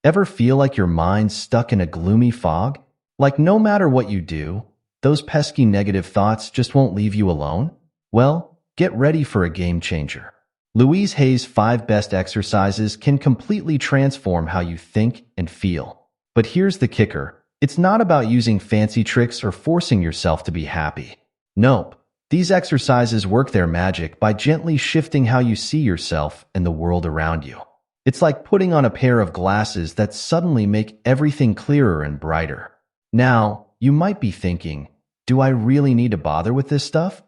Ever feel like your mind's stuck in a gloomy fog? Like no matter what you do, those pesky negative thoughts just won't leave you alone? Well, get ready for a game changer. Louise Hay's 5 best exercises can completely transform how you think and feel. But here's the kicker. It's not about using fancy tricks or forcing yourself to be happy. Nope. These exercises work their magic by gently shifting how you see yourself and the world around you. It's like putting on a pair of glasses that suddenly make everything clearer and brighter. Now, you might be thinking, do I really need to bother with this stuff?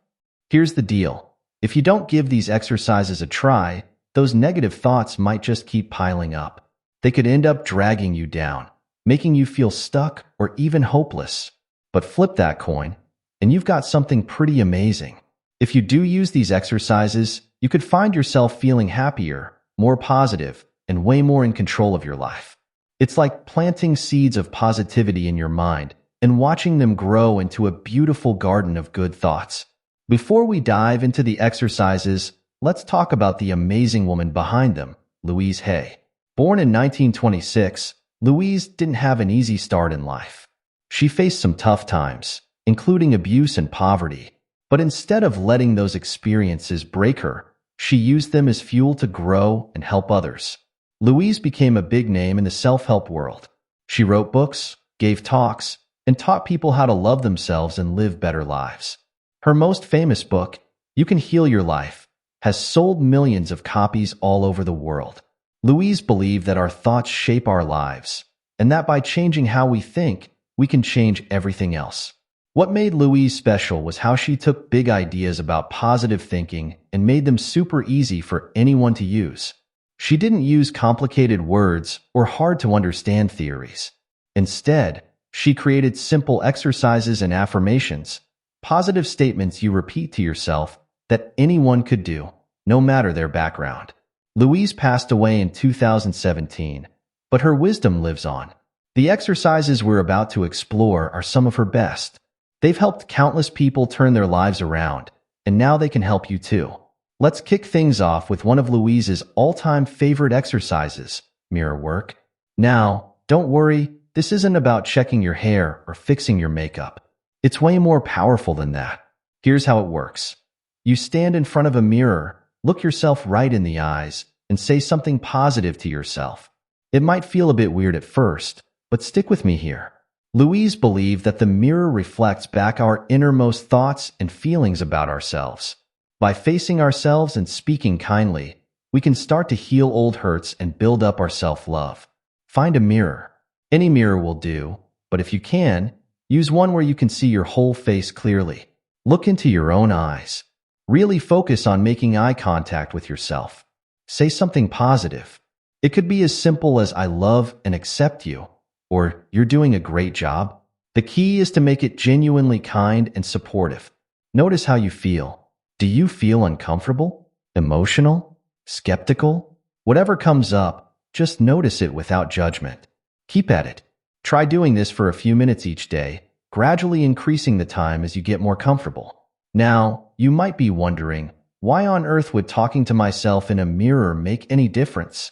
Here's the deal. If you don't give these exercises a try, those negative thoughts might just keep piling up. They could end up dragging you down, making you feel stuck or even hopeless. But flip that coin, and you've got something pretty amazing. If you do use these exercises, you could find yourself feeling happier, more positive, and way more in control of your life. It's like planting seeds of positivity in your mind and watching them grow into a beautiful garden of good thoughts. Before we dive into the exercises, let's talk about the amazing woman behind them, Louise Hay. Born in 1926, Louise didn't have an easy start in life. She faced some tough times, including abuse and poverty. But instead of letting those experiences break her, she used them as fuel to grow and help others. Louise became a big name in the self-help world. She wrote books, gave talks, and taught people how to love themselves and live better lives. Her most famous book, You Can Heal Your Life, has sold millions of copies all over the world. Louise believed that our thoughts shape our lives, and that by changing how we think, we can change everything else. What made Louise special was how she took big ideas about positive thinking and made them super easy for anyone to use. She didn't use complicated words or hard-to-understand theories. Instead, she created simple exercises and affirmations, positive statements you repeat to yourself that anyone could do, no matter their background. Louise passed away in 2017, but her wisdom lives on. The exercises we're about to explore are some of her best. They've helped countless people turn their lives around, and now they can help you too. Let's kick things off with one of Louise's all-time favorite exercises, mirror work. Now, don't worry, this isn't about checking your hair or fixing your makeup. It's way more powerful than that. Here's how it works. You stand in front of a mirror, look yourself right in the eyes, and say something positive to yourself. It might feel a bit weird at first, but stick with me here. Louise believed that the mirror reflects back our innermost thoughts and feelings about ourselves. By facing ourselves and speaking kindly, we can start to heal old hurts and build up our self-love. Find a mirror. Any mirror will do, but if you can, use one where you can see your whole face clearly. Look into your own eyes. Really focus on making eye contact with yourself. Say something positive. It could be as simple as "I love and accept you," or "You're doing a great job." The key is to make it genuinely kind and supportive. Notice how you feel. Do you feel uncomfortable, emotional, skeptical? Whatever comes up, just notice it without judgment. Keep at it. Try doing this for a few minutes each day, gradually increasing the time as you get more comfortable. Now, you might be wondering, why on earth would talking to myself in a mirror make any difference?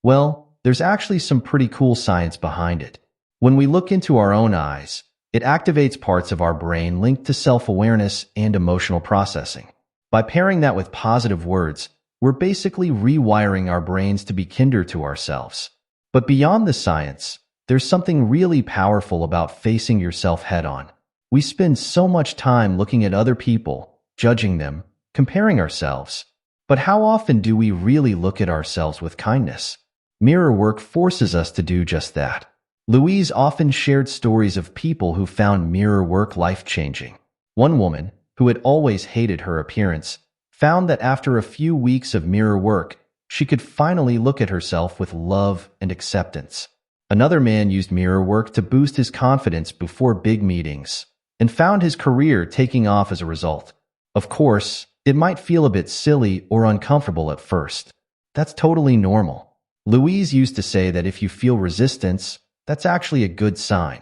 Well, there's actually some pretty cool science behind it. When we look into our own eyes, it activates parts of our brain linked to self-awareness and emotional processing. By pairing that with positive words, we're basically rewiring our brains to be kinder to ourselves. But beyond the science, there's something really powerful about facing yourself head-on. We spend so much time looking at other people, judging them, comparing ourselves. But how often do we really look at ourselves with kindness? Mirror work forces us to do just that. Louise often shared stories of people who found mirror work life-changing. One woman, who had always hated her appearance, found that after a few weeks of mirror work, she could finally look at herself with love and acceptance. Another man used mirror work to boost his confidence before big meetings, and found his career taking off as a result. Of course, it might feel a bit silly or uncomfortable at first. That's totally normal. Louise used to say that if you feel resistance, that's actually a good sign.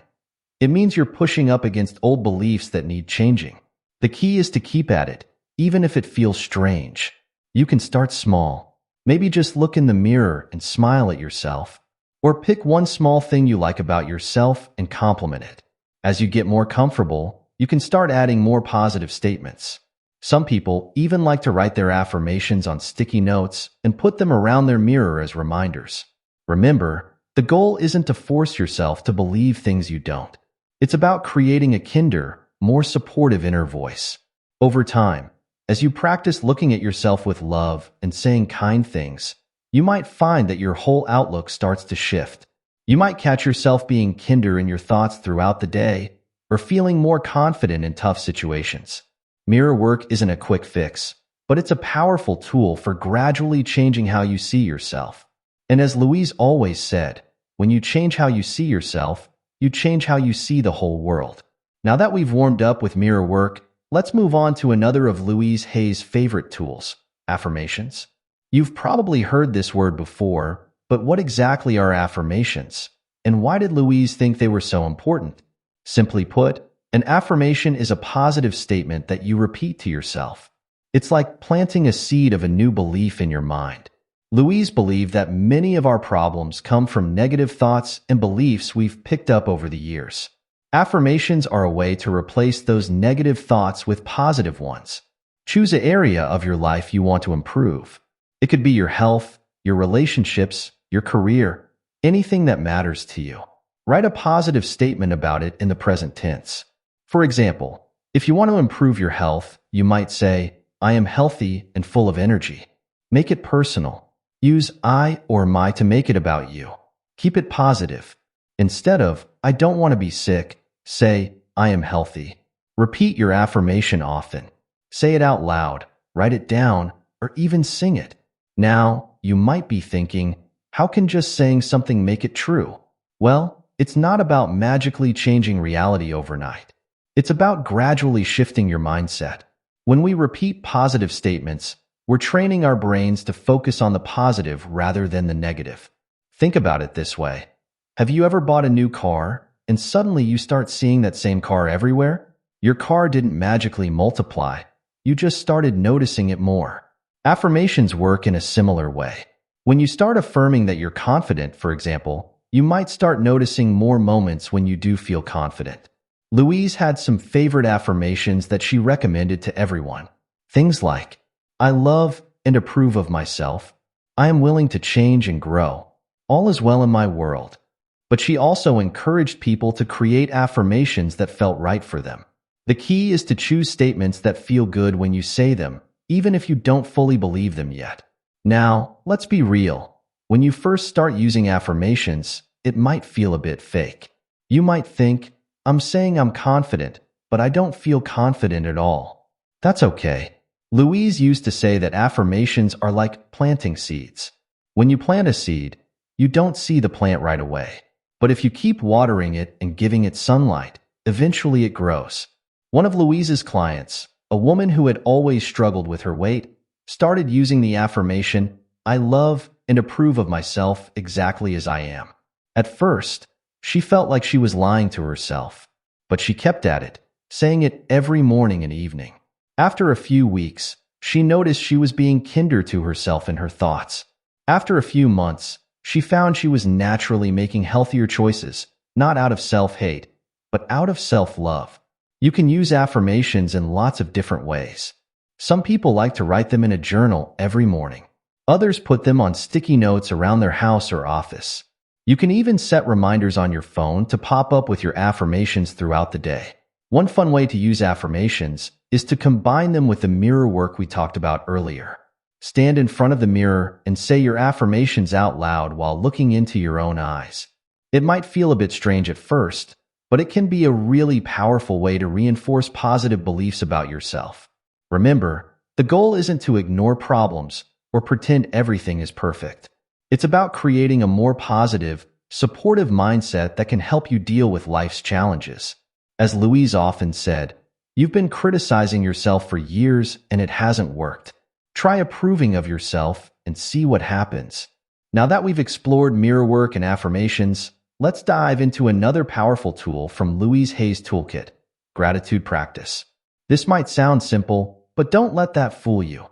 It means you're pushing up against old beliefs that need changing. The key is to keep at it, even if it feels strange. You can start small. Maybe just look in the mirror and smile at yourself. Or pick one small thing you like about yourself and compliment it. As you get more comfortable, you can start adding more positive statements. Some people even like to write their affirmations on sticky notes and put them around their mirror as reminders. Remember, the goal isn't to force yourself to believe things you don't. It's about creating a kinder, more supportive inner voice. Over time, as you practice looking at yourself with love and saying kind things, you might find that your whole outlook starts to shift. You might catch yourself being kinder in your thoughts throughout the day or feeling more confident in tough situations. Mirror work isn't a quick fix, but it's a powerful tool for gradually changing how you see yourself. And as Louise always said, when you change how you see yourself, you change how you see the whole world. Now that we've warmed up with mirror work, let's move on to another of Louise Hay's favorite tools, affirmations. You've probably heard this word before, but what exactly are affirmations? And why did Louise think they were so important? Simply put, an affirmation is a positive statement that you repeat to yourself. It's like planting a seed of a new belief in your mind. Louise believed that many of our problems come from negative thoughts and beliefs we've picked up over the years. Affirmations are a way to replace those negative thoughts with positive ones. Choose an area of your life you want to improve. It could be your health, your relationships, your career, anything that matters to you. Write a positive statement about it in the present tense. For example, if you want to improve your health, you might say, I am healthy and full of energy. Make it personal. Use I or my to make it about you. Keep it positive. Instead of, I don't want to be sick, say, I am healthy. Repeat your affirmation often. Say it out loud, write it down, or even sing it. Now, you might be thinking, how can just saying something make it true? Well, it's not about magically changing reality overnight. It's about gradually shifting your mindset. When we repeat positive statements, we're training our brains to focus on the positive rather than the negative. Think about it this way. Have you ever bought a new car and suddenly you start seeing that same car everywhere? Your car didn't magically multiply. You just started noticing it more. Affirmations work in a similar way. When you start affirming that you're confident, for example, you might start noticing more moments when you do feel confident. Louise had some favorite affirmations that she recommended to everyone. Things like, I love and approve of myself. I am willing to change and grow. All is well in my world. But she also encouraged people to create affirmations that felt right for them. The key is to choose statements that feel good when you say them, even if you don't fully believe them yet. Now, let's be real. When you first start using affirmations, it might feel a bit fake. You might think, I'm saying I'm confident, but I don't feel confident at all. That's okay. Louise used to say that affirmations are like planting seeds. When you plant a seed, you don't see the plant right away. But if you keep watering it and giving it sunlight, eventually it grows. One of Louise's clients, a woman who had always struggled with her weight, started using the affirmation, I love and approve of myself exactly as I am. At first, she felt like she was lying to herself, but she kept at it, saying it every morning and evening. After a few weeks, she noticed she was being kinder to herself in her thoughts. After a few months, she found she was naturally making healthier choices, not out of self-hate, but out of self-love. You can use affirmations in lots of different ways. Some people like to write them in a journal every morning. Others put them on sticky notes around their house or office. You can even set reminders on your phone to pop up with your affirmations throughout the day. One fun way to use affirmations is to combine them with the mirror work we talked about earlier. Stand in front of the mirror and say your affirmations out loud while looking into your own eyes. It might feel a bit strange at first, but it can be a really powerful way to reinforce positive beliefs about yourself. Remember, the goal isn't to ignore problems or pretend everything is perfect. It's about creating a more positive, supportive mindset that can help you deal with life's challenges. As Louise often said, you've been criticizing yourself for years and it hasn't worked. Try approving of yourself and see what happens. Now that we've explored mirror work and affirmations, let's dive into another powerful tool from Louise Hay's toolkit, gratitude practice. This might sound simple, but don't let that fool you.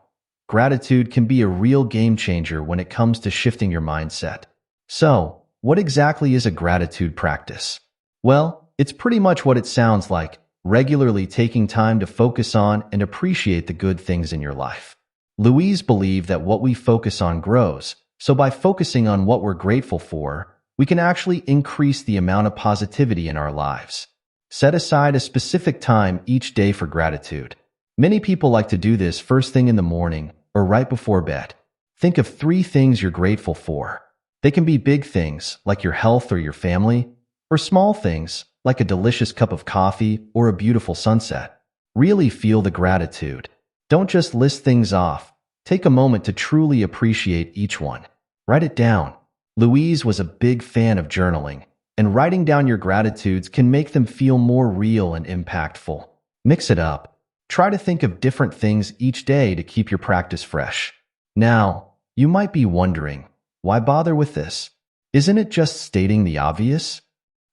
Gratitude can be a real game changer when it comes to shifting your mindset. So, what exactly is a gratitude practice? Well, it's pretty much what it sounds like, regularly taking time to focus on and appreciate the good things in your life. Louise believed that what we focus on grows, so by focusing on what we're grateful for, we can actually increase the amount of positivity in our lives. Set aside a specific time each day for gratitude. Many people like to do this first thing in the morning or right before bed. Think of 3 things you're grateful for. They can be big things, like your health or your family, or small things, like a delicious cup of coffee or a beautiful sunset. Really feel the gratitude. Don't just list things off. Take a moment to truly appreciate each one. Write it down. Louise was a big fan of journaling, and writing down your gratitudes can make them feel more real and impactful. Mix it up. Try to think of different things each day to keep your practice fresh. Now, you might be wondering, why bother with this? Isn't it just stating the obvious?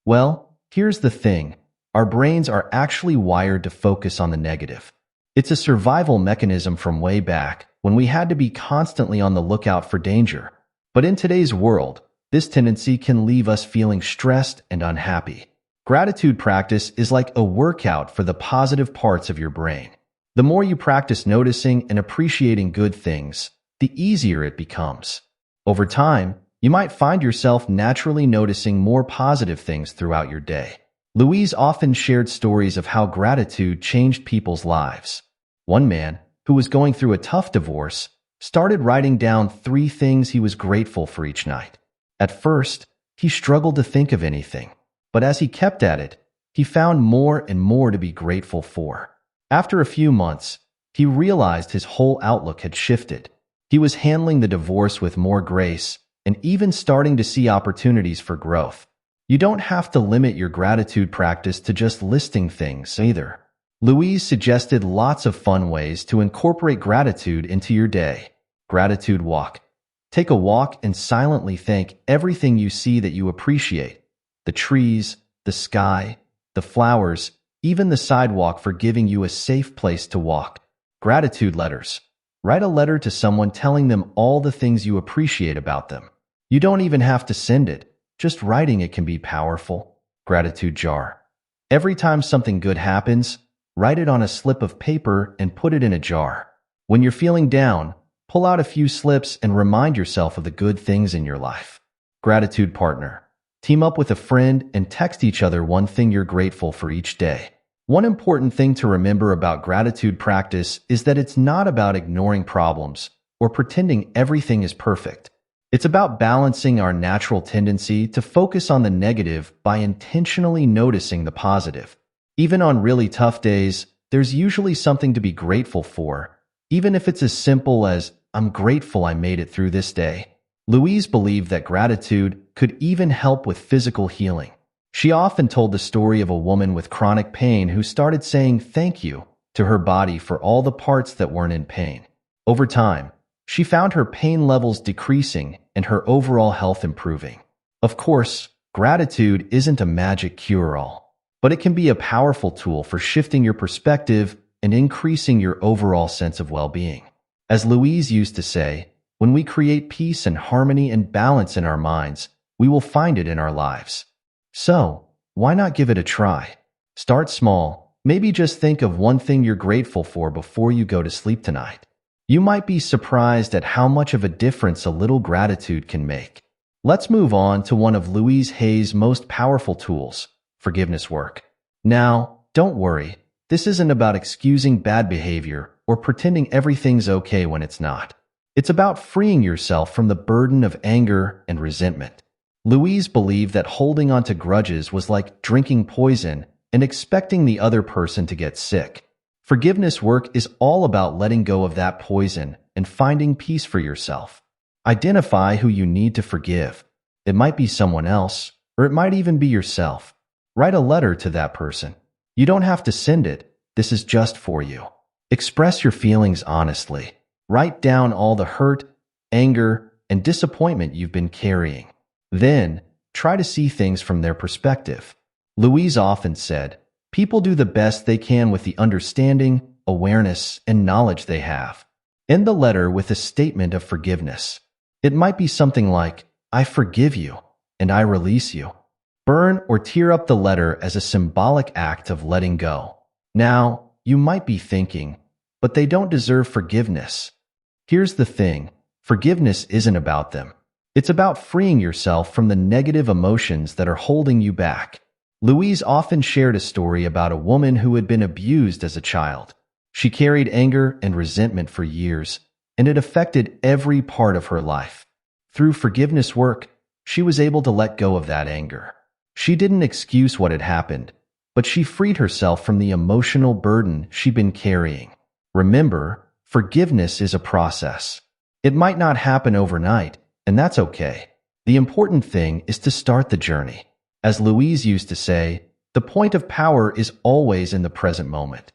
Well, here's the thing. Our brains are actually wired to focus on the negative. It's a survival mechanism from way back when we had to be constantly on the lookout for danger. But in today's world, this tendency can leave us feeling stressed and unhappy. Gratitude practice is like a workout for the positive parts of your brain. The more you practice noticing and appreciating good things, the easier it becomes. Over time, you might find yourself naturally noticing more positive things throughout your day. Louise often shared stories of how gratitude changed people's lives. One man, who was going through a tough divorce, started writing down 3 things he was grateful for each night. At first, he struggled to think of anything, but as he kept at it, he found more and more to be grateful for. After a few months, he realized his whole outlook had shifted. He was handling the divorce with more grace and even starting to see opportunities for growth. You don't have to limit your gratitude practice to just listing things either. Louise suggested lots of fun ways to incorporate gratitude into your day. Gratitude walk. Take a walk and silently thank everything you see that you appreciate. The trees, the sky, the flowers, even the sidewalk for giving you a safe place to walk. Gratitude letters. Write a letter to someone telling them all the things you appreciate about them. You don't even have to send it. Just writing it can be powerful. Gratitude jar. Every time something good happens, write it on a slip of paper and put it in a jar. When you're feeling down, pull out a few slips and remind yourself of the good things in your life. Gratitude partner. Team up with a friend and text each other one thing you're grateful for each day. One important thing to remember about gratitude practice is that it's not about ignoring problems or pretending everything is perfect. It's about balancing our natural tendency to focus on the negative by intentionally noticing the positive. Even on really tough days, there's usually something to be grateful for, even if it's as simple as, "I'm grateful I made it through this day." Louise believed that gratitude could even help with physical healing. She often told the story of a woman with chronic pain who started saying thank you to her body for all the parts that weren't in pain. Over time, she found her pain levels decreasing and her overall health improving. Of course, gratitude isn't a magic cure-all, but it can be a powerful tool for shifting your perspective and increasing your overall sense of well-being. As Louise used to say, when we create peace and harmony and balance in our minds, we will find it in our lives. So, why not give it a try? Start small. Maybe just think of one thing you're grateful for before you go to sleep tonight. You might be surprised at how much of a difference a little gratitude can make. Let's move on to one of Louise Hay's most powerful tools, forgiveness work. Now, don't worry. This isn't about excusing bad behavior or pretending everything's okay when it's not. It's about freeing yourself from the burden of anger and resentment. Louise believed that holding on to grudges was like drinking poison and expecting the other person to get sick. Forgiveness work is all about letting go of that poison and finding peace for yourself. Identify who you need to forgive. It might be someone else, or it might even be yourself. Write a letter to that person. You don't have to send it. This is just for you. Express your feelings honestly. Write down all the hurt, anger, and disappointment you've been carrying. Then, try to see things from their perspective. Louise often said, "People do the best they can with the understanding, awareness, and knowledge they have." End the letter with a statement of forgiveness. It might be something like, "I forgive you," and I release you. Burn or tear up the letter as a symbolic act of letting go. Now, you might be thinking, but they don't deserve forgiveness. Here's the thing, forgiveness isn't about them. It's about freeing yourself from the negative emotions that are holding you back. Louise often shared a story about a woman who had been abused as a child. She carried anger and resentment for years, and it affected every part of her life. Through forgiveness work, she was able to let go of that anger. She didn't excuse what had happened, but she freed herself from the emotional burden she'd been carrying. Remember, forgiveness is a process. It might not happen overnight, and that's okay. The important thing is to start the journey. As Louise used to say, the point of power is always in the present moment.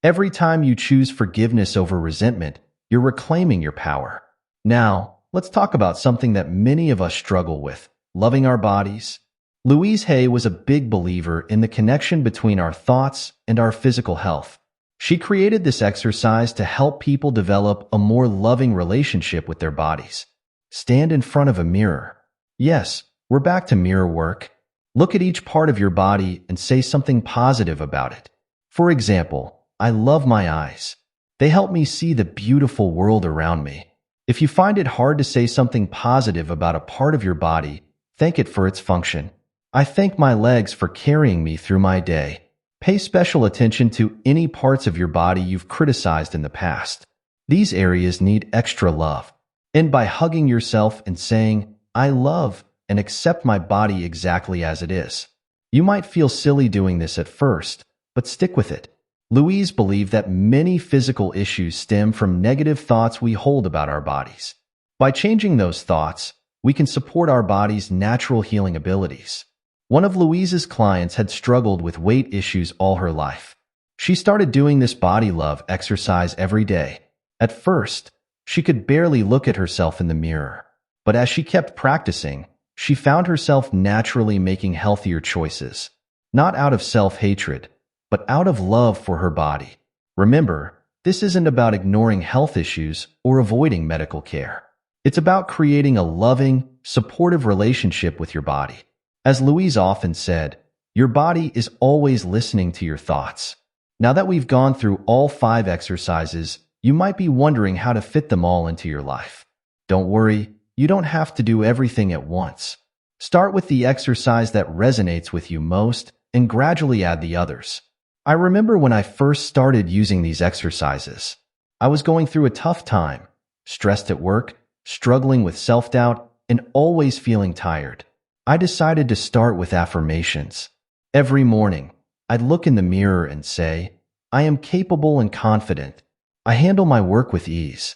Every time you choose forgiveness over resentment, you're reclaiming your power. Now, let's talk about something that many of us struggle with, loving our bodies. Louise Hay was a big believer in the connection between our thoughts and our physical health. She created this exercise to help people develop a more loving relationship with their bodies. Stand in front of a mirror. Yes, we're back to mirror work. Look at each part of your body and say something positive about it. For example, I love my eyes. They help me see the beautiful world around me. If you find it hard to say something positive about a part of your body, thank it for its function. I thank my legs for carrying me through my day. Pay special attention to any parts of your body you've criticized in the past. These areas need extra love. End by hugging yourself and saying, I love and accept my body exactly as it is. You might feel silly doing this at first, but stick with it. Louise believed that many physical issues stem from negative thoughts we hold about our bodies. By changing those thoughts, we can support our body's natural healing abilities. One of Louise's clients had struggled with weight issues all her life. She started doing this body love exercise every day. At first, she could barely look at herself in the mirror. But as she kept practicing, she found herself naturally making healthier choices. Not out of self-hatred, but out of love for her body. Remember, this isn't about ignoring health issues or avoiding medical care. It's about creating a loving, supportive relationship with your body. As Louise often said, your body is always listening to your thoughts. Now that we've gone through all 5 exercises, you might be wondering how to fit them all into your life. Don't worry, you don't have to do everything at once. Start with the exercise that resonates with you most and gradually add the others. I remember when I first started using these exercises. I was going through a tough time, stressed at work, struggling with self-doubt, and always feeling tired. I decided to start with affirmations. Every morning, I'd look in the mirror and say, I am capable and confident. I handle my work with ease.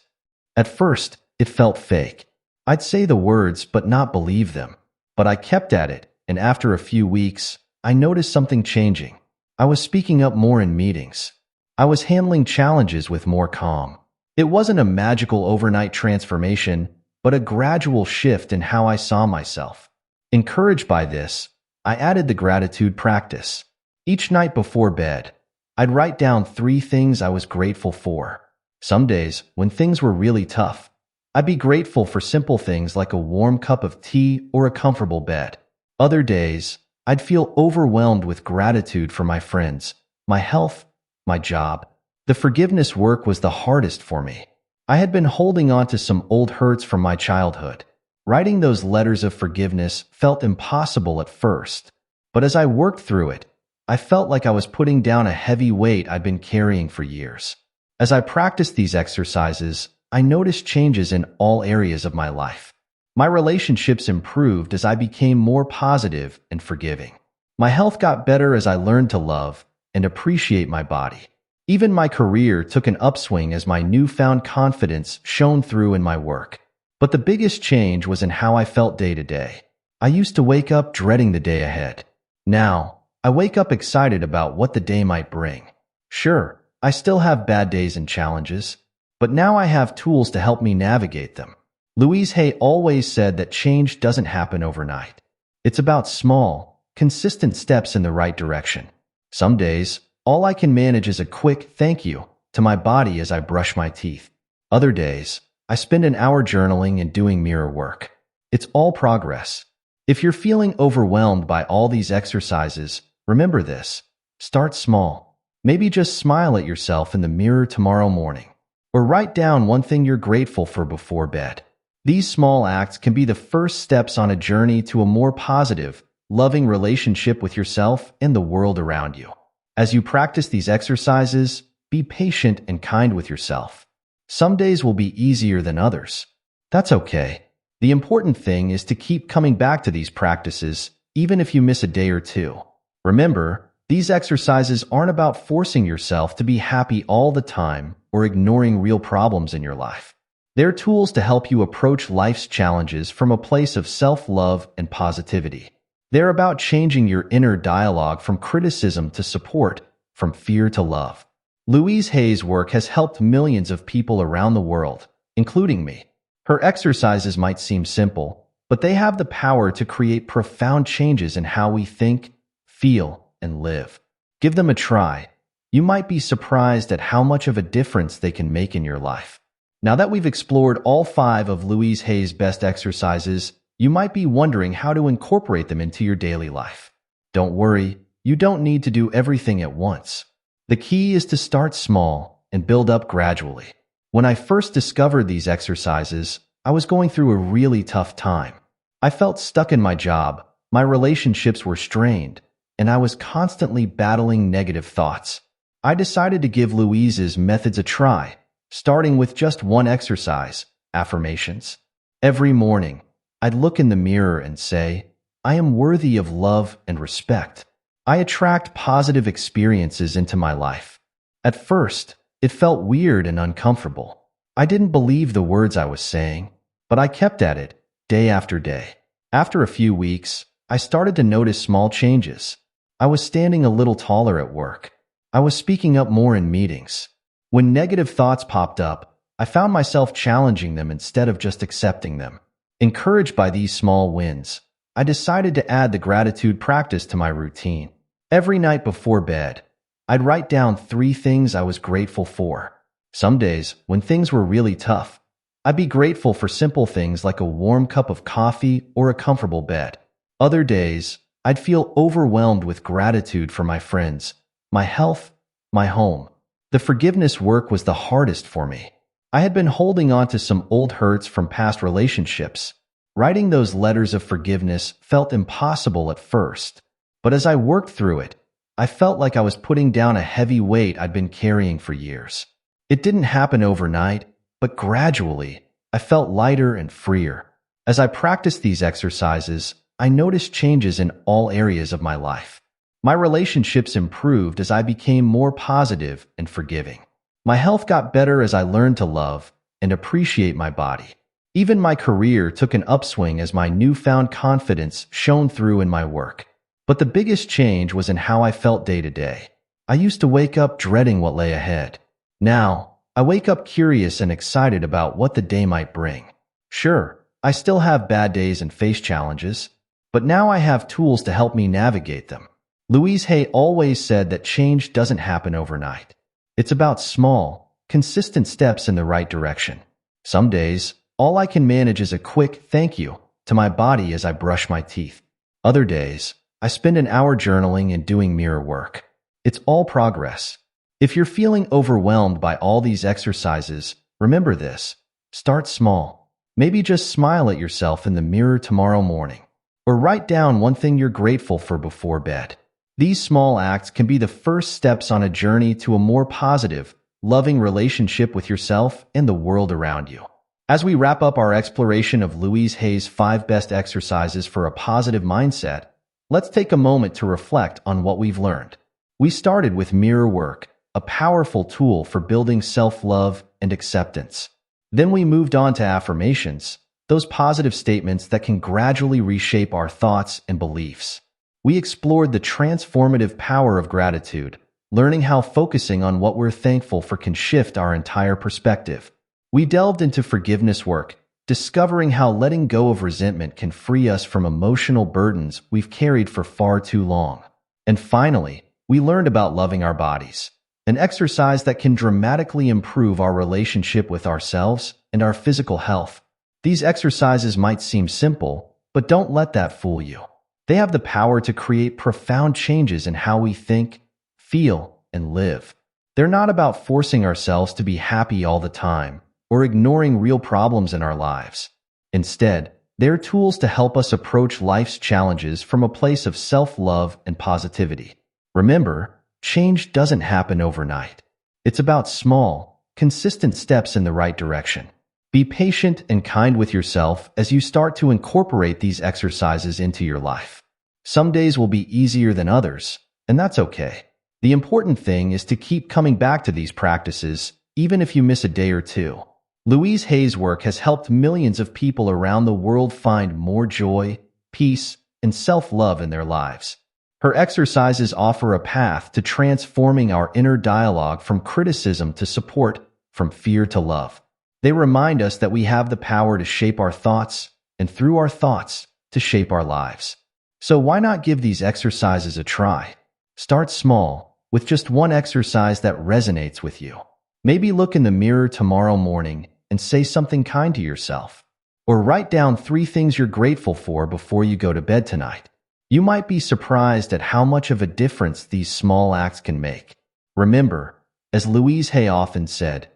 At first, it felt fake. I'd say the words but not believe them. But I kept at it, and after a few weeks, I noticed something changing. I was speaking up more in meetings. I was handling challenges with more calm. It wasn't a magical overnight transformation, but a gradual shift in how I saw myself. Encouraged by this, I added the gratitude practice. Each night before bed, I'd write down 3 things I was grateful for. Some days, when things were really tough, I'd be grateful for simple things like a warm cup of tea or a comfortable bed. Other days, I'd feel overwhelmed with gratitude for my friends, my health, my job. The forgiveness work was the hardest for me. I had been holding on to some old hurts from my childhood. Writing those letters of forgiveness felt impossible at first, but as I worked through it, I felt like I was putting down a heavy weight I'd been carrying for years. As I practiced these exercises, I noticed changes in all areas of my life. My relationships improved as I became more positive and forgiving. My health got better as I learned to love and appreciate my body. Even my career took an upswing as my newfound confidence shone through in my work. But the biggest change was in how I felt day to day. I used to wake up dreading the day ahead. Now, I wake up excited about what the day might bring. Sure, I still have bad days and challenges, but now I have tools to help me navigate them. Louise Hay always said that change doesn't happen overnight. It's about small, consistent steps in the right direction. Some days, all I can manage is a quick thank you to my body as I brush my teeth. Other days, I spend an hour journaling and doing mirror work. It's all progress. If you're feeling overwhelmed by all these exercises, remember this. Start small. Maybe just smile at yourself in the mirror tomorrow morning. Or write down one thing you're grateful for before bed. These small acts can be the first steps on a journey to a more positive, loving relationship with yourself and the world around you. As you practice these exercises, be patient and kind with yourself. Some days will be easier than others. That's okay. The important thing is to keep coming back to these practices, even if you miss a day or two. Remember, these exercises aren't about forcing yourself to be happy all the time or ignoring real problems in your life. They're tools to help you approach life's challenges from a place of self-love and positivity. They're about changing your inner dialogue from criticism to support, from fear to love. Louise Hay's work has helped millions of people around the world, including me. Her exercises might seem simple, but they have the power to create profound changes in how we think, feel, and live. Give them a try. You might be surprised at how much of a difference they can make in your life. Now that we've explored all 5 of Louise Hay's best exercises, you might be wondering how to incorporate them into your daily life. Don't worry, you don't need to do everything at once. The key is to start small and build up gradually. When I first discovered these exercises, I was going through a really tough time. I felt stuck in my job, my relationships were strained, and I was constantly battling negative thoughts. I decided to give Louise's methods a try, starting with just one exercise, affirmations. Every morning, I'd look in the mirror and say, I am worthy of love and respect. I attract positive experiences into my life. At first, it felt weird and uncomfortable. I didn't believe the words I was saying, but I kept at it, day after day. After a few weeks, I started to notice small changes. I was standing a little taller at work. I was speaking up more in meetings. When negative thoughts popped up, I found myself challenging them instead of just accepting them. Encouraged by these small wins, I decided to add the gratitude practice to my routine. Every night before bed, I'd write down 3 things I was grateful for. Some days, when things were really tough, I'd be grateful for simple things like a warm cup of coffee or a comfortable bed. Other days, I'd feel overwhelmed with gratitude for my friends, my health, my home. The forgiveness work was the hardest for me. I had been holding on to some old hurts from past relationships. Writing those letters of forgiveness felt impossible at first, but as I worked through it, I felt like I was putting down a heavy weight I'd been carrying for years. It didn't happen overnight, but gradually, I felt lighter and freer. As I practiced these exercises, I noticed changes in all areas of my life. My relationships improved as I became more positive and forgiving. My health got better as I learned to love and appreciate my body. Even my career took an upswing as my newfound confidence shone through in my work. But the biggest change was in how I felt day to day. I used to wake up dreading what lay ahead. Now, I wake up curious and excited about what the day might bring. Sure, I still have bad days and face challenges, but now I have tools to help me navigate them. Louise Hay always said that change doesn't happen overnight. It's about small, consistent steps in the right direction. Some days, all I can manage is a quick thank you to my body as I brush my teeth. Other days, I spend an hour journaling and doing mirror work. It's all progress. If you're feeling overwhelmed by all these exercises, remember this. Start small. Maybe just smile at yourself in the mirror tomorrow morning. Or write down one thing you're grateful for before bed. These small acts can be the first steps on a journey to a more positive, loving relationship with yourself and the world around you. As we wrap up our exploration of Louise Hay's 5 best exercises for a positive mindset, let's take a moment to reflect on what we've learned. We started with mirror work, a powerful tool for building self-love and acceptance. Then we moved on to affirmations, those positive statements that can gradually reshape our thoughts and beliefs. We explored the transformative power of gratitude, learning how focusing on what we're thankful for can shift our entire perspective. We delved into forgiveness work, discovering how letting go of resentment can free us from emotional burdens we've carried for far too long. And finally, we learned about loving our bodies, an exercise that can dramatically improve our relationship with ourselves and our physical health. These exercises might seem simple, But don't let that fool you. They have the power to create profound changes in how we think, feel, and live. They're not about forcing ourselves to be happy all the time or ignoring real problems in our lives. Instead, they're tools to help us approach life's challenges from a place of self-love and positivity. Remember, change doesn't happen overnight. It's about small, consistent steps in the right direction. Be patient and kind with yourself as you start to incorporate these exercises into your life. Some days will be easier than others, and that's okay. The important thing is to keep coming back to these practices, even if you miss a day or two. Louise Hay's work has helped millions of people around the world find more joy, peace, and self-love in their lives. Her exercises offer a path to transforming our inner dialogue from criticism to support, from fear to love. They remind us that we have the power to shape our thoughts, and through our thoughts, to shape our lives. So why not give these exercises a try? Start small, with just one exercise that resonates with you. Maybe look in the mirror tomorrow morning and say something kind to yourself. Or write down 3 things you're grateful for before you go to bed tonight. You might be surprised at how much of a difference these small acts can make. Remember, as Louise Hay often said,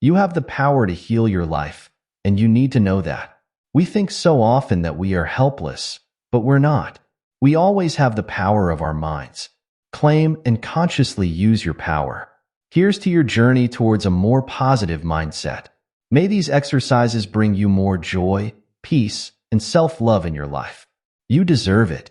you have the power to heal your life, and you need to know that. We think so often that we are helpless, but we're not. We always have the power of our minds. Claim and consciously use your power. Here's to your journey towards a more positive mindset. May these exercises bring you more joy, peace, and self-love in your life. You deserve it.